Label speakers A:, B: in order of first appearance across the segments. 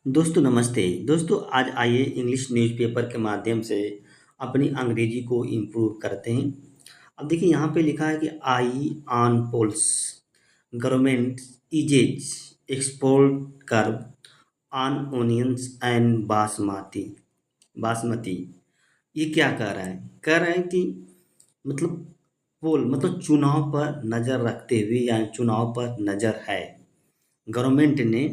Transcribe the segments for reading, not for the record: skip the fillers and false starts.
A: दोस्तों नमस्ते। दोस्तों आज आइए इंग्लिश न्यूज़पेपर के माध्यम से अपनी अंग्रेजी को इम्प्रूव करते हैं। अब देखिए यहाँ पे लिखा है कि eye on polls government eases export curb on onions and basmati. ये क्या कह रहा है? कह रहा है कि मतलब पोल मतलब चुनाव पर नज़र रखते हुए या चुनाव पर नज़र है गवर्नमेंट ने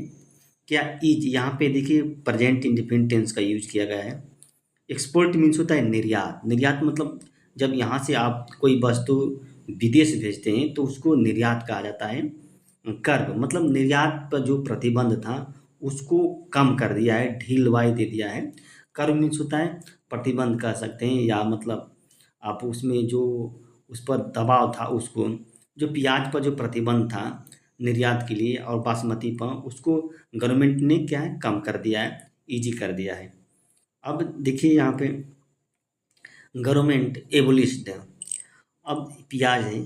A: क्या इज यहाँ पे देखिए प्रेजेंट इंडिफिनिट टेंस का यूज किया गया है। एक्सपोर्ट मीन्स होता है निर्यात। निर्यात मतलब जब यहाँ से आप कोई वस्तु विदेश भेजते हैं तो उसको निर्यात कहा जाता है। कर्व मतलब निर्यात पर जो प्रतिबंध था उसको कम कर दिया है, ढीलवाई दे दिया है। कर्व मीन्स होता है प्रतिबंध कह सकते हैं, या मतलब आप उसमें जो उस पर दबाव था उसको, जो प्याज पर जो प्रतिबंध था निर्यात के लिए और बासमती पर, उसको गवर्नमेंट ने क्या है कम कर दिया है, इजी कर दिया है। अब देखिए यहाँ पे गवर्नमेंट एबोलिश्ड, अब प्याज है,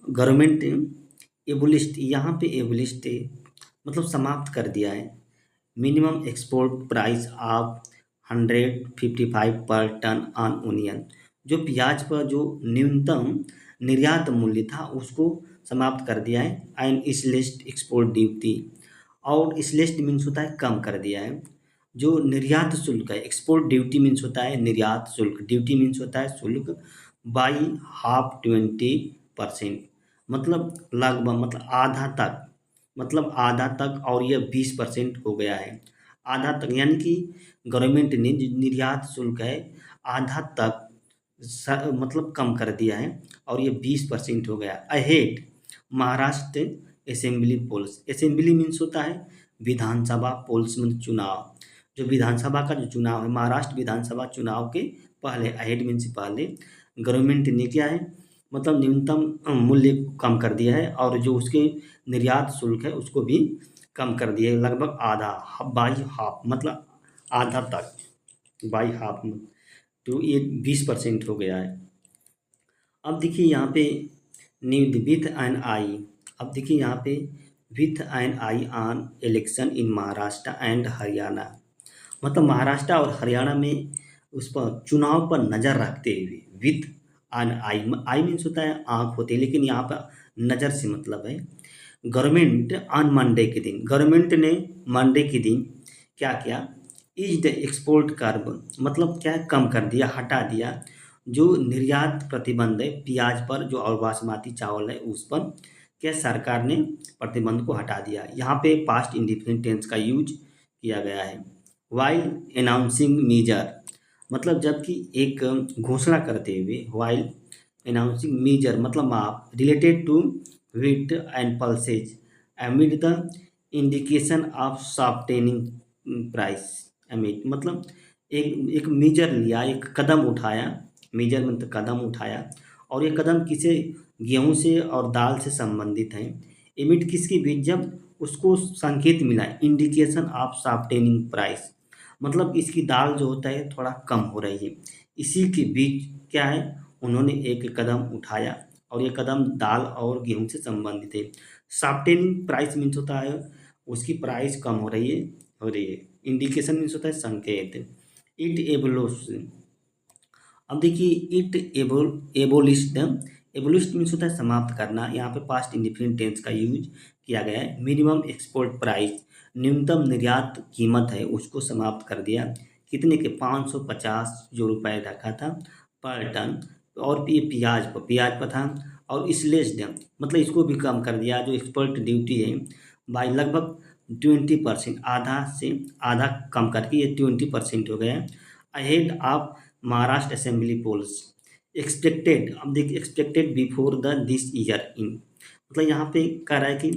A: गवर्नमेंट एबोलिश्ड, यहाँ पे एबोलिश्ड मतलब समाप्त कर दिया है। मिनिमम एक्सपोर्ट प्राइस ऑफ 155 पर टन ऑन ओनियन, जो प्याज पर जो न्यूनतम निर्यात मूल्य था उसको समाप्त कर दिया है। एंड इसलिस्ट एक्सपोर्ट ड्यूटी, और इसलिस्ट मीन्स होता है कम कर दिया है। जो निर्यात शुल्क है, एक्सपोर्ट ड्यूटी मीन्स होता है निर्यात शुल्क, ड्यूटी मीन्स होता है शुल्क, बाई हाफ 20%, मतलब लगभग मतलब आधा तक, मतलब आधा तक, और यह 20% हो गया है। आधा तक यानी कि गवर्नमेंट ने जो निर्यात शुल्क है आधा तक मतलब कम कर दिया है, और ये 20% हो गया। Ahead Maharashtra assembly polls, assembly means होता है विधानसभा, पोल्स मतलब चुनाव, जो विधानसभा का जो चुनाव है, महाराष्ट्र विधानसभा चुनाव के पहले, अहेड मीन्स पहले, गवर्नमेंट ने क्या है मतलब न्यूनतम मूल्य को कम कर दिया है, और जो उसके निर्यात शुल्क है उसको भी कम कर दिया है, लगभग आधा, बाई हाफ मतलब आधा तक, बाई हाफ, तो ये 20% हो गया है। अब देखिए यहाँ पे न्यू विथ एन आई, अब देखिए यहाँ पे with an I on election in Maharashtra and Haryana, मतलब महाराष्ट्र और हरियाणा में उस पर चुनाव पर नज़र रखते हुए, with an I, I means होता है आँख होती है, लेकिन यहाँ पर नज़र से मतलब है। गवर्नमेंट ऑन मंडे के दिन, गवर्नमेंट ने मंडे के दिन क्या किया, इज द एक्सपोर्ट कर्व मतलब क्या है कम कर दिया, हटा दिया, जो निर्यात प्रतिबंध है प्याज पर जो, और बासमती चावल है उस पर क्या सरकार ने प्रतिबंध को हटा दिया। यहाँ पे पास्ट इंडिफिनिट टेंस का यूज किया गया है। वाइल अनाउंसिंग मेजर मतलब जबकि एक घोषणा करते हुए, वाइल अनाउंसिंग मेजर मतलब माप, related to wheat and pulses amid the indication of softening price amid मतलब एक एक मेजर लिया, एक कदम उठाया, मेजर मतलब कदम उठाया, और ये कदम किसे, गेहूं से और दाल से संबंधित है। एमिड किसके बीच, जब उसको संकेत मिला, इंडिकेशन ऑफ सॉफ्टेनिंग प्राइस मतलब इसकी दाल जो होता है थोड़ा कम हो रही है, इसी के बीच क्या है उन्होंने एक कदम उठाया, और ये कदम दाल और गेहूं से संबंधित है। सॉफ्टेनिंग प्राइस मीन्स होता है उसकी प्राइस कम हो रही है। इंडिकेशन मीन्स होता है संकेत। इट एबोलिश, अब देखिए इट एबोलिश्ड, एबोलिश्ड मीन्स होता है समाप्त करना, यहाँ पे पास्ट इंडिफिनिट टेंस का यूज किया गया है। मिनिमम एक्सपोर्ट प्राइस न्यूनतम निर्यात कीमत है उसको समाप्त कर दिया, कितने के 550 जो रुपए रखा था पर टन, और ये प्याज पर था। और स्लेस्ड मतलब इसको भी कम कर दिया, जो एक्सपोर्ट ड्यूटी है बाई लगभग 20%, आधा से आधा कम करके ये 20% हो गया है। Ahead of Maharashtra assembly polls expected, अब देखिए expected before the this year in, मतलब यहाँ पे कह रहा है कि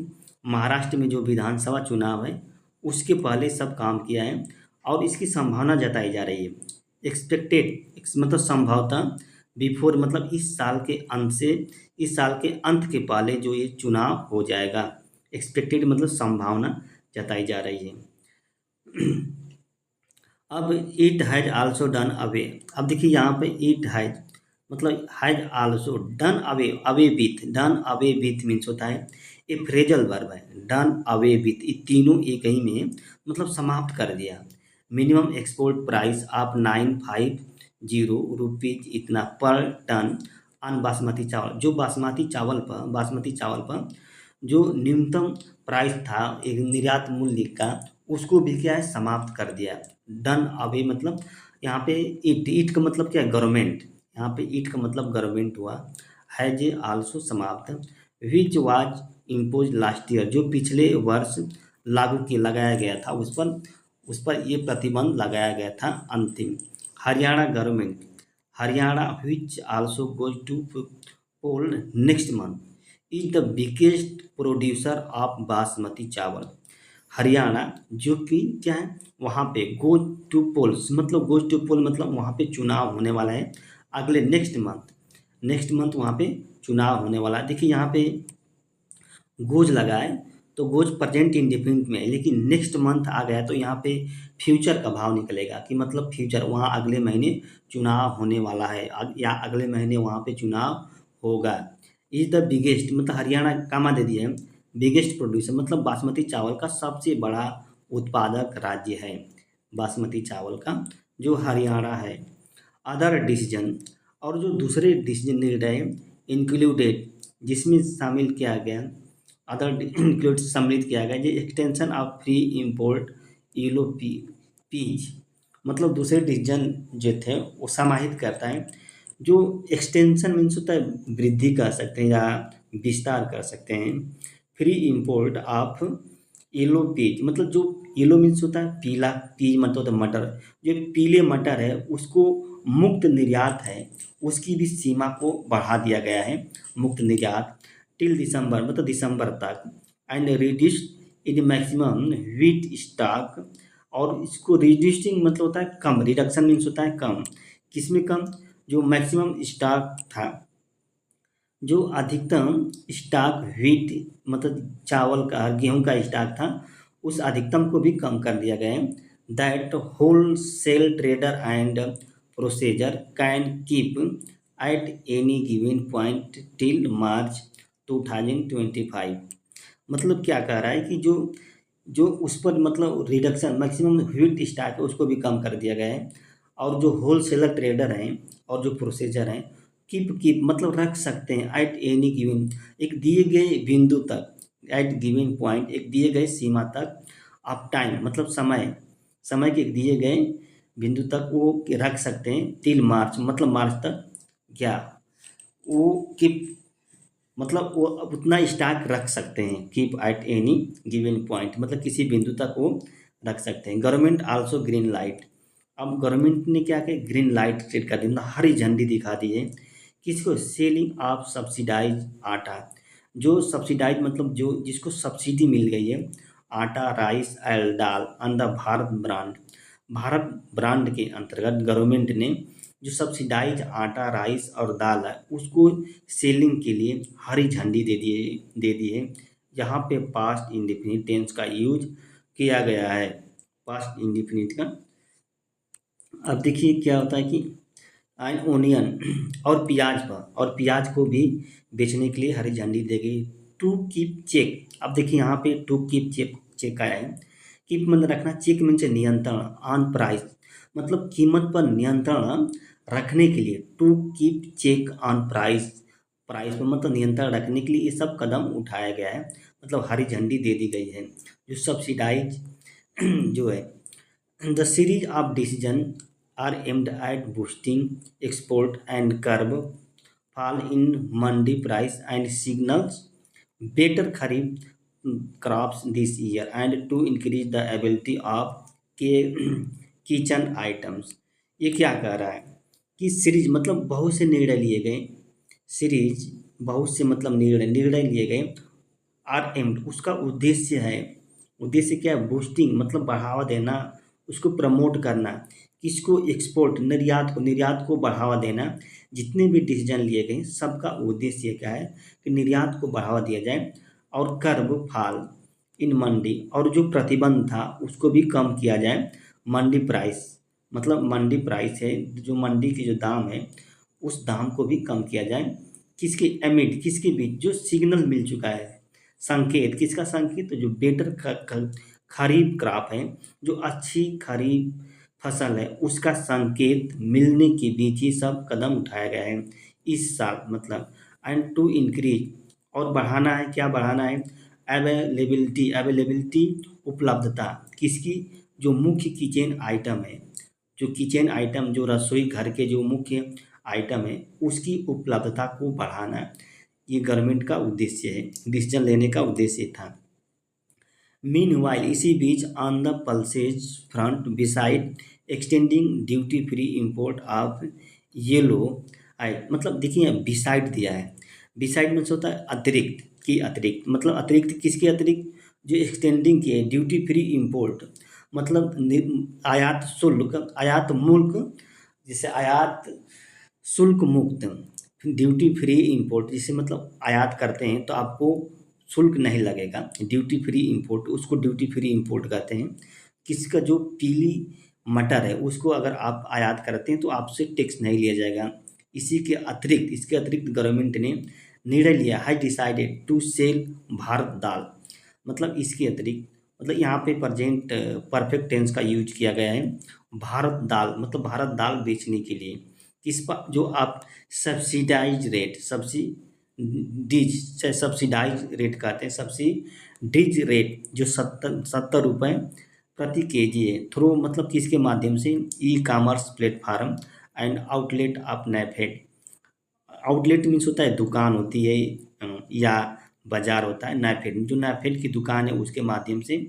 A: महाराष्ट्र में जो विधानसभा चुनाव है उसके पहले सब काम किया है, और इसकी संभावना जताई जा रही है। एक्सपेक्टेड मतलब संभवतः, बिफोर मतलब इस साल के अंत से, इस साल के अंत के पहले जो ये चुनाव हो जाएगा। एक्सपेक्टेड मतलब संभावना जताई जा रही है। अब it has also done away, अब देखिए यहाँ पे इट हैज मतलब has also done away, away with, done away with means होता है ये फ्रेजल वर्ब है। डन अवे विथ, ये तीनों एक ही में मतलब समाप्त कर दिया। मिनिमम एक्सपोर्ट प्राइस आप 950 रुपीज इतना पर टन अन बासमती चावल। जो बासमती चावल पर जो न्यूनतम प्राइस था एक निर्यात मूल्य का, उसको भी क्या है समाप्त कर दिया। डन अवे मतलब यहाँ पे ईट का मतलब क्या है गवर्नमेंट, यहाँ पे ईट का मतलब गवर्नमेंट हुआ। हैज आल्सो समाप्त, which was impose last year, जो पिछले वर्ष लगाया गया था, उस पर ये प्रतिबंध लगाया गया था अंतिम। Haryana government, Haryana which also goes to poll next month is the biggest producer of basmati चावल। हरियाणा जो कि क्या है वहाँ पे गोज टू पोल्स मतलब वहाँ पे चुनाव होने वाला है अगले नेक्स्ट मंथ वहाँ पे चुनाव होने वाला है। देखिए यहाँ पे गोज लगा है तो गोज प्रेजेंट इंडेफिनिट में है, लेकिन नेक्स्ट मंथ आ गया तो यहाँ पे फ्यूचर का भाव निकलेगा कि मतलब फ्यूचर वहाँ अगले महीने चुनाव होने वाला है या अगले महीने वहाँ पे चुनाव होगा। इज द बिगेस्ट मतलब हरियाणा कामा दे दिया है, बिगेस्ट प्रोड्यूसर मतलब बासमती चावल का सबसे बड़ा उत्पादक राज्य है बासमती चावल का जो हरियाणा है। अदर डिसीजन, और जो दूसरे डिसीजन निर्णय इंक्लूडेड जिसमें शामिल किया गया, अदर इंक्लूड सम्मिलित किया गया, जो extension of free import yellow peas मतलब दूसरे डिसीजन जो थे वो समाहित करता है। जो एक्सटेंशन मीन्स होता है वृद्धि कर सकते हैं या विस्तार कर सकते हैं। Free import of yellow peas मतलब जो येलो मीन्स होता है पीला, पीज मतलब होता है मटर, जो पीले मटर है उसको मुक्त निर्यात है उसकी भी सीमा को बढ़ा दिया गया है, मुक्त निर्यात टिल दिसंबर मतलब दिसंबर तक। And reduce in maximum wheat stock, और इसको रिड्यूसिंग मतलब होता है कम, रिडक्शन मीन्स होता है कम, किसमें कम, जो मैक्सिमम स्टॉक था, जो अधिकतम स्टॉक व्हीट मतलब चावल का गेहूं का स्टॉक था उस अधिकतम को भी कम कर दिया गया है। That wholesale trader and processor can keep at any given point till March 2025। मतलब क्या कह रहा है कि जो जो उस पर मतलब रिडक्शन मैक्सिमम व्हीट स्टॉक है उसको भी कम कर दिया गया है, और जो होल सेलर ट्रेडर हैं और जो प्रोसेसर हैं कीप मतलब रख सकते हैं एट एनी गिवन एक दिए गए बिंदु तक, एट गिवन पॉइंट एक दिए गए सीमा तक, ऑफ टाइम मतलब समय के एक दिए गए बिंदु तक वो रख सकते हैं, टिल मार्च मतलब मार्च तक क्या वो कीप मतलब वो उतना स्टॉक रख सकते हैं, keep at any given point मतलब किसी बिंदु तक वो रख सकते हैं। गवर्नमेंट आल्सो ग्रीन लाइट, अब गवर्नमेंट ने क्या किया ग्रीन लाइट सेट कर दी मतलब हरी झंडी दिखा दी है किसको, सेलिंग ऑफ सब्सिडाइज आटा, जो सब्सिडाइज मतलब जो जिसको सब्सिडी मिल गई है आटा राइस एल दाल अंडर भारत ब्रांड के अंतर्गत गवर्नमेंट ने जो सब्सिडाइज आटा राइस और दाल है उसको सेलिंग के लिए हरी झंडी दे दी है। यहाँ पे पास्ट इंडेफिनिट टेंस का यूज किया गया है, पास्ट इंडेफिनिट का। अब देखिए क्या होता है कि एंड ओनियन और प्याज को भी बेचने के लिए हरी झंडी दी गई। टू कीप चेक, अब देखिए यहाँ पे टू कीप चेक आया है, कीप मतलब रखना, चेक मीन्स नियंत्रण, ऑन प्राइस मतलब कीमत पर नियंत्रण रखने के लिए, to keep check on price पर मतलब नियंत्रण रखने के लिए ये सब कदम उठाया गया है, मतलब हरी झंडी दे दी गई है। जो सब्सिडाइज जो है the series of decision are aimed at boosting export and curb fall in mandi price and signals better kharif crops this year and to increase the ability of kitchen items। ये क्या कह रहा है कि series मतलब बहुत से निर्णय लिए गए, सीरीज बहुत से मतलब निर्णय लिए गए, आर एम्ड उसका उद्देश्य है, उद्देश्य क्या है, बूस्टिंग मतलब बढ़ावा देना, उसको प्रमोट करना, किसको, एक्सपोर्ट निर्यात को बढ़ावा देना। जितने भी डिसीजन लिए गए सबका उद्देश्य क्या है कि निर्यात को बढ़ावा दिया जाए, और कर्ब फाल इन मंडी और जो प्रतिबंध था उसको भी कम किया जाए। मंडी प्राइस मतलब मंडी प्राइस है जो मंडी की जो दाम है उस दाम को भी कम किया जाए, किसके एमिड किसके बीच, जो सिग्नल मिल चुका है, संकेत, किसका संकेत? तो जो बेटर खरीफ क्रॉप है, जो अच्छी खरीफ फसल है, उसका संकेत मिलने के बीच ये सब कदम उठाया गया है इस साल। मतलब एंड टू इंक्रीज, और बढ़ाना है, क्या बढ़ाना है? अवेलेबिलिटी, अवेलेबिलिटी उपलब्धता, किसकी? जो मुख्य किचन आइटम है, जो किचन आइटम, जो रसोई घर के जो मुख्य आइटम है, उसकी उपलब्धता को बढ़ाना, ये गवर्नमेंट का उद्देश्य है, डिसीजन लेने का उद्देश्य था। मीनवाइल, इसी बीच on the pulses front beside extending duty free import of yellow आई, मतलब देखिए बिसाइड दिया है। बिसाइड मीन्स होता है अतिरिक्त, की अतिरिक्त, मतलब अतिरिक्त किसके अतिरिक्त? जो एक्सटेंडिंग की है ड्यूटी फ्री इंपोर्ट, मतलब आयात शुल्क, आयात मुल्क, जैसे आयात शुल्क मुक्त, ड्यूटी फ्री इंपोर्ट, जिसे मतलब आयात करते हैं तो आपको शुल्क नहीं लगेगा, ड्यूटी फ्री इंपोर्ट, उसको ड्यूटी फ्री इंपोर्ट कहते हैं। किसका? जो पीली मटर है उसको अगर आप आयात करते हैं तो आपसे टैक्स नहीं लिया जाएगा। इसी के अतिरिक्त, इसके अतिरिक्त गवर्नमेंट ने निर्णय लिया है, डिसाइडेड टू सेल भारत दाल, मतलब इसके अतिरिक्त, मतलब यहाँ पे प्रेजेंट परफेक्ट टेंस का यूज किया गया है, भारत दाल, मतलब भारत दाल बेचने के लिए किस पर? जो आप सब्सिडाइज रेट, सब्सिडाइज रेट कहते हैं, सब्सिडीज रेट, जो 70 रुपये प्रति केजी है, थ्रू मतलब किसके माध्यम से? E commerce platform and outlet of NAFED. Outlet means होता है दुकान होती है, या बाजार होता है। नैफेड, जो नैफेड की दुकान है उसके माध्यम से,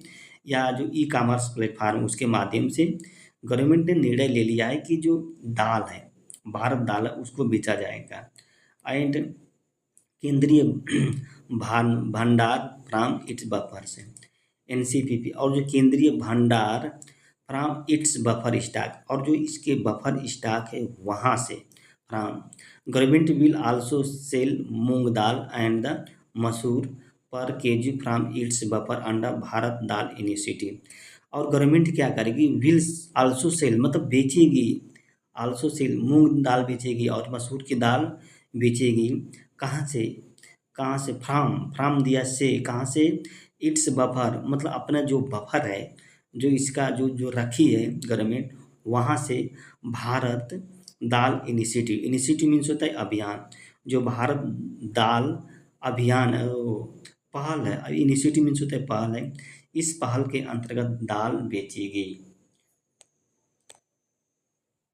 A: या जो ई कॉमर्स प्लेटफार्म उसके माध्यम से गवर्नमेंट ने निर्णय ले लिया है कि जो दाल है, भारत दाल है, उसको बेचा जाएगा। एंड केंद्रीय भंडार फ्रॉम इट्स बफर से, एनसीपीपी, और जो केंद्रीय भंडार फ्रॉम इट्स बफर स्टॉक, और जो इसके बफर स्टॉक है वहाँ से, from government will also sell moong dal and the masoor per KG from its buffer under Bharat dal initiative. और गवर्नमेंट क्या करेगी? विल आल्सो सेल, मतलब बेचेगी, आल्सो सेल मूंग दाल बेचेगी और मसूर की दाल बेचेगी। कहाँ से? कहाँ से? फ्राम दिया से, कहाँ से? इट्स बफर, मतलब अपना जो बफर है, जो इसका जो जो रखी है गवर्नमेंट, वहाँ से Bharat dal initiative, initiative means होता है अभियान, जो भारत दाल अभियान है, वो पहल है, इनिशिएटिव मीन्स होता है पहल है, इस पहल के अंतर्गत दाल बेचेगी।